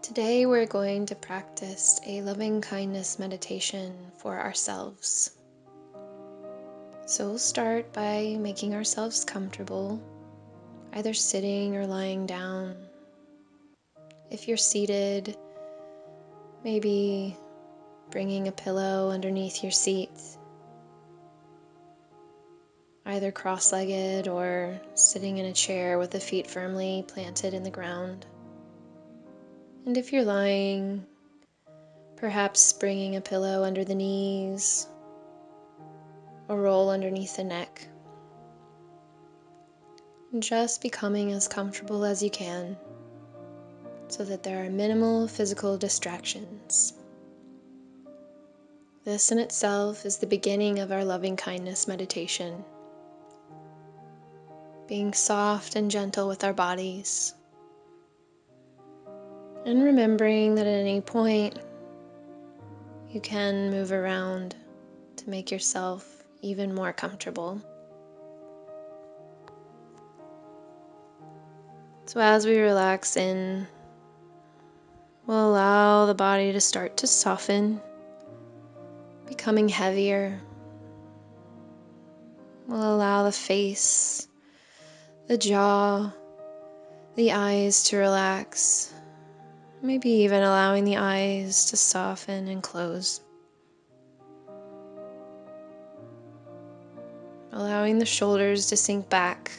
Today we're going to practice a loving kindness meditation for ourselves. So we'll start by making ourselves comfortable, either sitting or lying down. If you're seated, maybe bringing a pillow underneath your seat, either cross-legged or sitting in a chair with the feet firmly planted in the ground. And if you're lying, perhaps bringing a pillow under the knees, a roll underneath the neck. And just becoming as comfortable as you can so that there are minimal physical distractions. This in itself is the beginning of our loving kindness meditation. Being soft and gentle with our bodies. And remembering that at any point you can move around to make yourself even more comfortable. So as we relax in, we'll allow the body to start to soften, becoming heavier. We'll allow the face, the jaw, the eyes to relax, maybe even allowing the eyes to soften and close. Allowing the shoulders to sink back,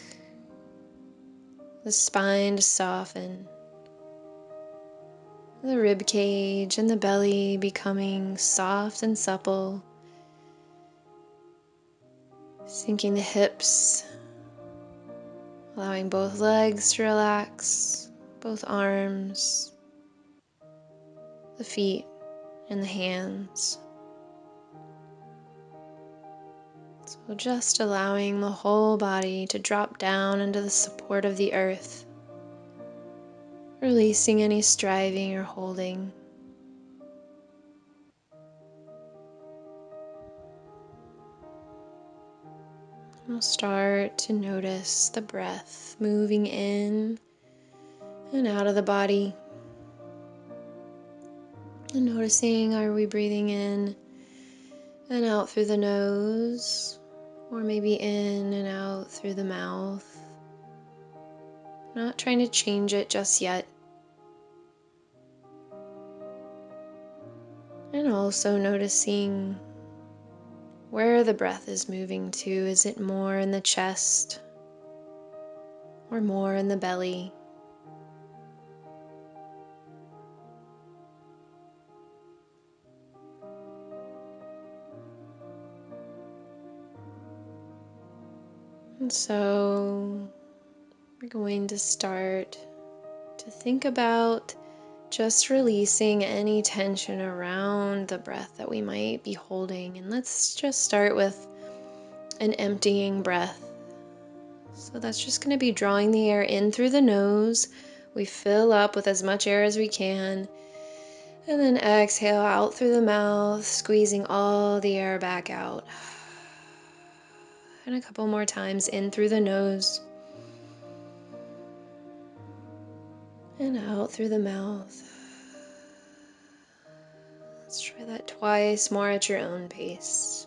the spine to soften, the rib cage and the belly becoming soft and supple, sinking the hips, allowing both legs to relax, both arms, the feet and the hands. So just allowing the whole body to drop down into the support of the earth, releasing any striving or holding. We'll start to notice the breath moving in and out of the body. And noticing, are we breathing in and out through the nose, or maybe in and out through the mouth? Not trying to change it just yet. And also noticing where the breath is moving to. Is it more in the chest or more in the belly? And so we're going to start to think about just releasing any tension around the breath that we might be holding. And let's just start with an emptying breath. So that's just going to be drawing the air in through the nose. We fill up with as much air as we can. And then exhale out through the mouth, squeezing all the air back out. And a couple more times in through the nose. And out through the mouth. Let's try that twice more at your own pace.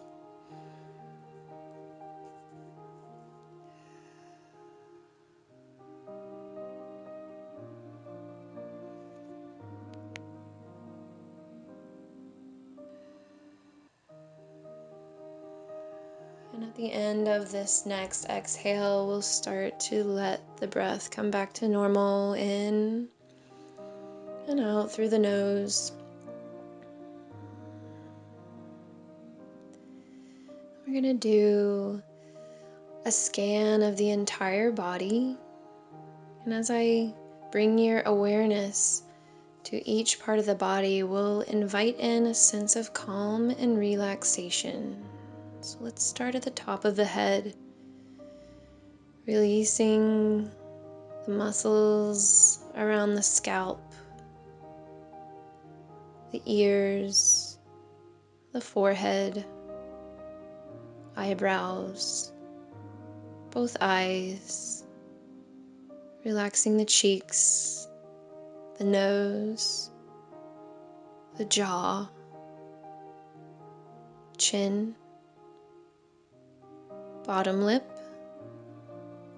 And at the end of this next exhale, we'll start to let the breath come back to normal, in and out through the nose. We're going to do a scan of the entire body. And as I bring your awareness to each part of the body, we'll invite in a sense of calm and relaxation. So let's start at the top of the head, releasing the muscles around the scalp, the ears, the forehead, eyebrows, both eyes, relaxing the cheeks, the nose, the jaw, chin, bottom lip,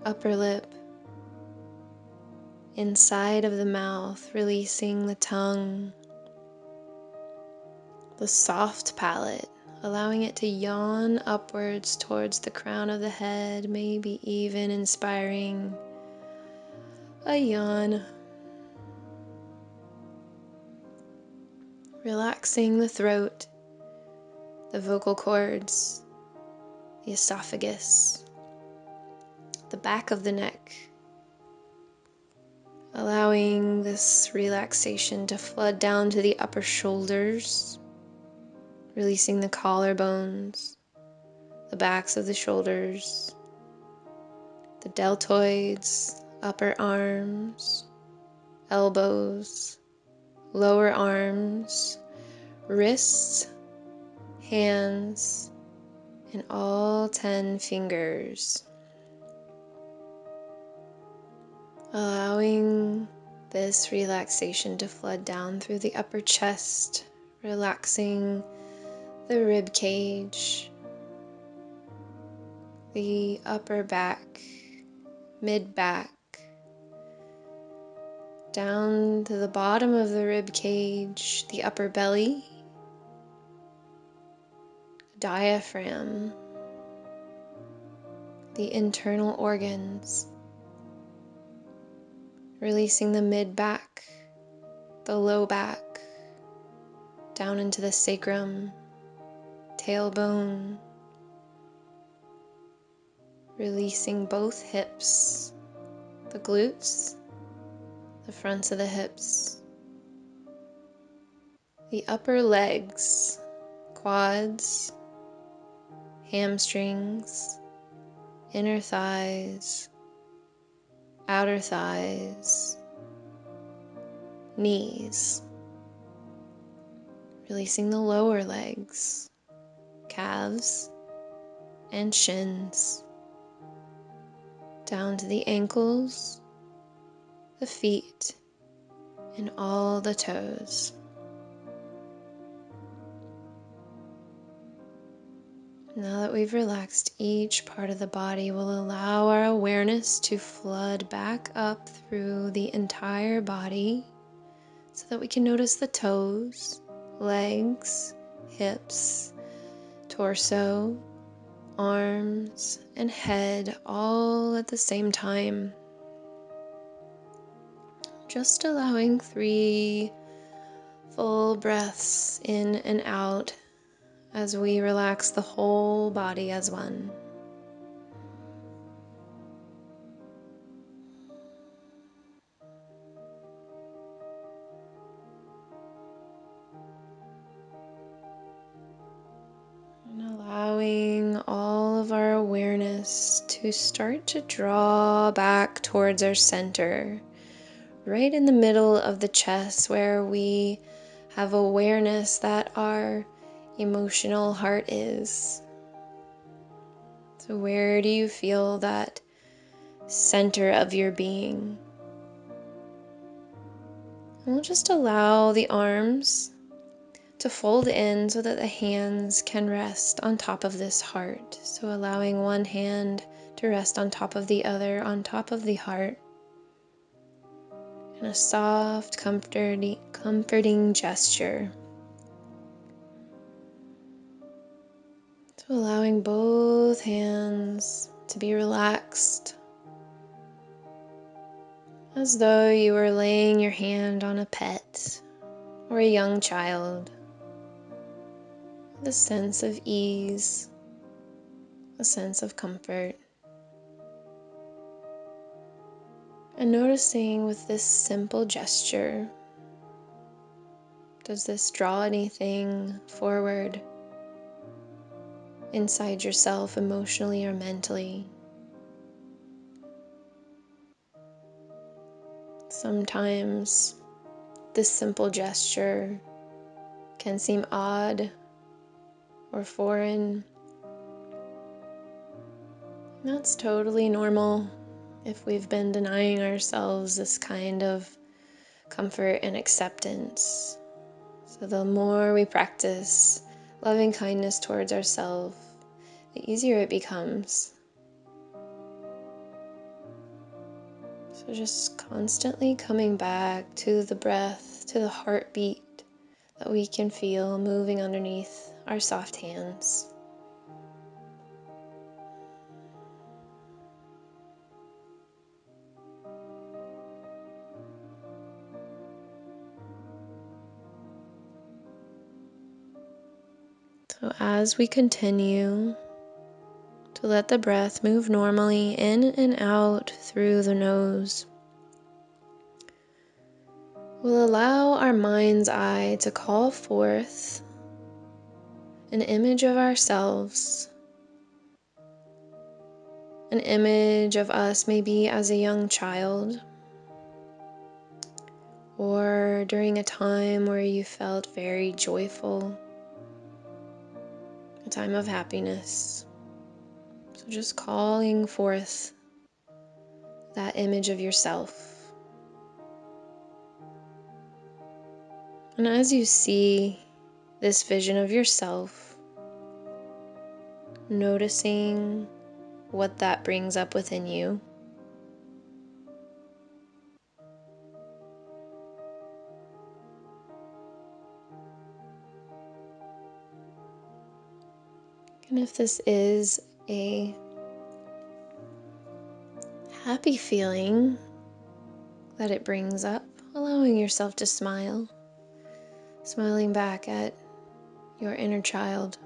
upper lip, inside of the mouth, releasing the tongue, the soft palate, allowing it to yawn upwards towards the crown of the head, maybe even inspiring a yawn. Relaxing the throat, the vocal cords, the esophagus, the back of the neck, allowing this relaxation to flood down to the upper shoulders, releasing the collarbones, the backs of the shoulders, the deltoids, upper arms, elbows, lower arms, wrists, hands, and all 10 fingers. Allowing this relaxation to flood down through the upper chest, relaxing the rib cage, the upper back, mid back, down to the bottom of the rib cage, the upper belly, diaphragm, the internal organs, releasing the mid back, the low back, down into the sacrum, tailbone, releasing both hips, the glutes, the fronts of the hips, the upper legs, quads, hamstrings, inner thighs, outer thighs, knees, releasing the lower legs, calves, and shins, down to the ankles, the feet, and all the toes. Now that we've relaxed each part of the body, we'll allow our awareness to flood back up through the entire body so that we can notice the toes, legs, hips, torso, arms, and head all at the same time. Just allowing 3 full breaths in and out as we relax the whole body as one. And allowing all of our awareness to start to draw back towards our center, right in the middle of the chest where we have awareness that our emotional heart is. So where do you feel that center of your being? And we'll just allow the arms to fold in so that the hands can rest on top of this heart. So allowing one hand to rest on top of the other, on top of the heart. And a soft, comforting gesture. So allowing both hands to be relaxed, as though you were laying your hand on a pet or a young child. The sense of ease, a sense of comfort. And noticing with this simple gesture, does this draw anything forward inside yourself emotionally or mentally? Sometimes this simple gesture can seem odd or foreign. That's totally normal if we've been denying ourselves this kind of comfort and acceptance. So the more we practice loving kindness towards ourselves, the easier it becomes. So just constantly coming back to the breath, to the heartbeat that we can feel moving underneath our soft hands. So as we continue to let the breath move normally in and out through the nose, we'll allow our mind's eye to call forth an image of ourselves, an image of us maybe as a young child, or during a time where you felt very joyful, a time of happiness. So just calling forth that image of yourself. And as you see this vision of yourself, noticing what that brings up within you. And if this is a happy feeling that it brings up, allowing yourself to smile, smiling back at your inner child.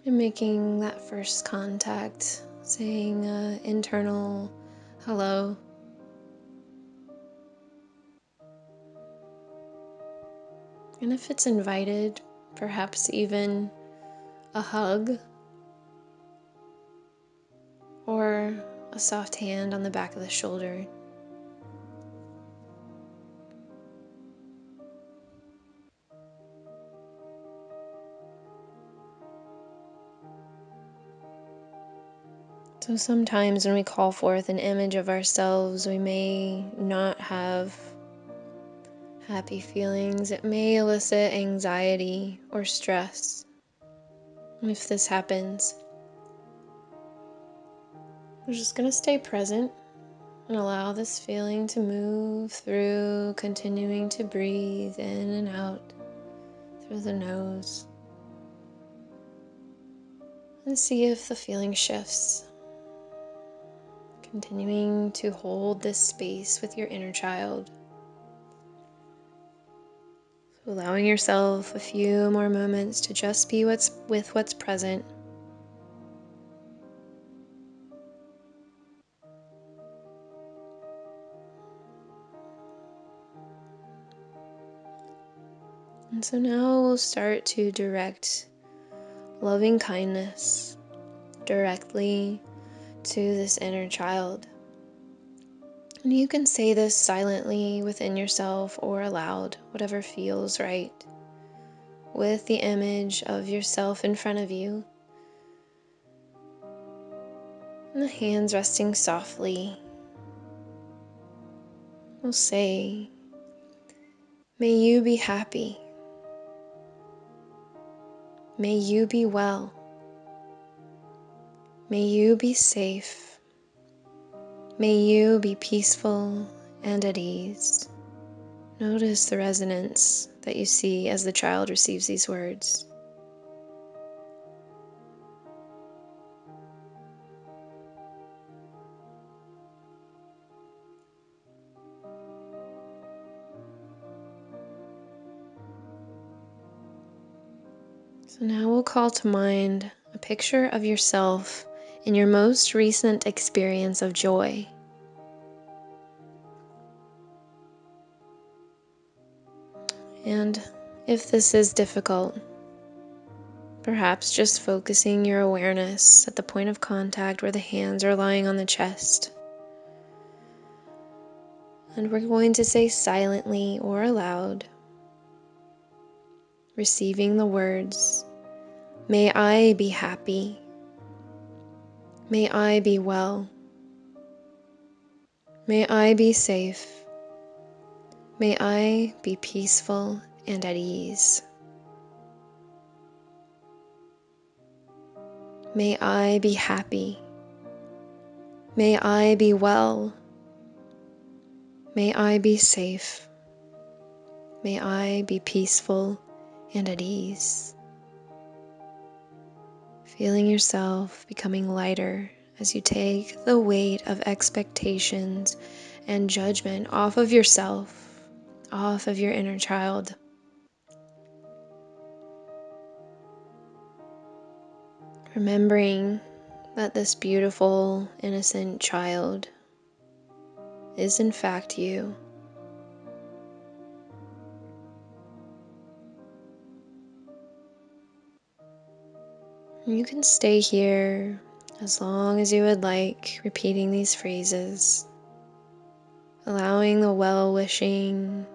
And making that first contact, saying an internal hello. And if it's invited, perhaps even a hug or a soft hand on the back of the shoulder. So sometimes when we call forth an image of ourselves, we may not have happy feelings. It may elicit anxiety or stress. And if this happens, we're just going to stay present and allow this feeling to move through, continuing to breathe in and out through the nose. And see if the feeling shifts. Continuing to hold this space with your inner child. So allowing yourself a few more moments to just be with what's present. And so now we'll start to direct loving kindness directly to this inner child. And you can say this silently within yourself or aloud, whatever feels right, with the image of yourself in front of you. And the hands resting softly. We'll say, may you be happy. May you be well. May you be safe. May you be peaceful and at ease. Notice the resonance that you see as the child receives these words. So now we'll call to mind a picture of yourself in your most recent experience of joy. And if this is difficult, perhaps just focusing your awareness at the point of contact where the hands are lying on the chest. And we're going to say silently or aloud, receiving the words, may I be happy. May I be well. May I be safe. May I be peaceful and at ease. May I be happy. May I be well. May I be safe. May I be peaceful and at ease. Feeling yourself becoming lighter as you take the weight of expectations and judgment off of yourself, off of your inner child. Remembering that this beautiful, innocent child is in fact you. You can stay here as long as you would like, repeating these phrases, allowing the well-wishing,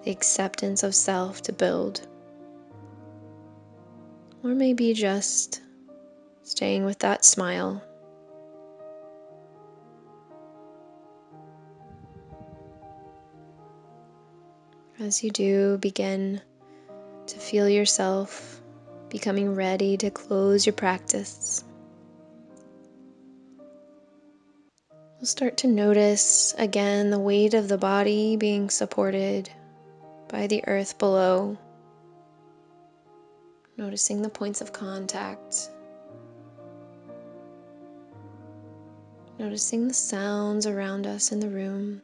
the acceptance of self to build. Or maybe just staying with that smile. As you do, begin to feel yourself becoming ready to close your practice. You'll start to notice again the weight of the body being supported by the earth below. Noticing the points of contact. Noticing the sounds around us in the room.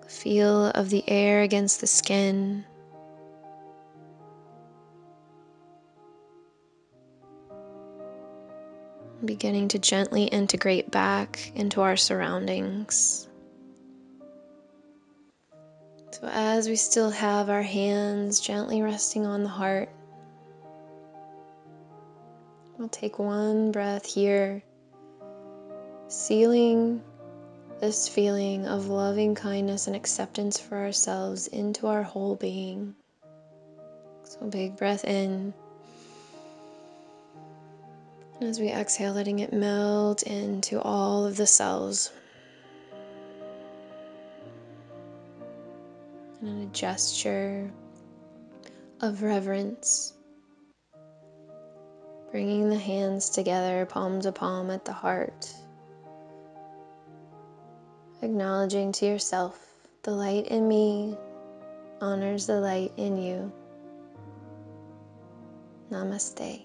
The feel of the air against the skin. Beginning to gently integrate back into our surroundings. So as we still have our hands gently resting on the heart, we'll take one breath here, sealing this feeling of loving kindness and acceptance for ourselves into our whole being. So big breath in. And as we exhale, letting it melt into all of the cells. And in a gesture of reverence, bringing the hands together, palm to palm at the heart. Acknowledging to yourself, the light in me honors the light in you. Namaste.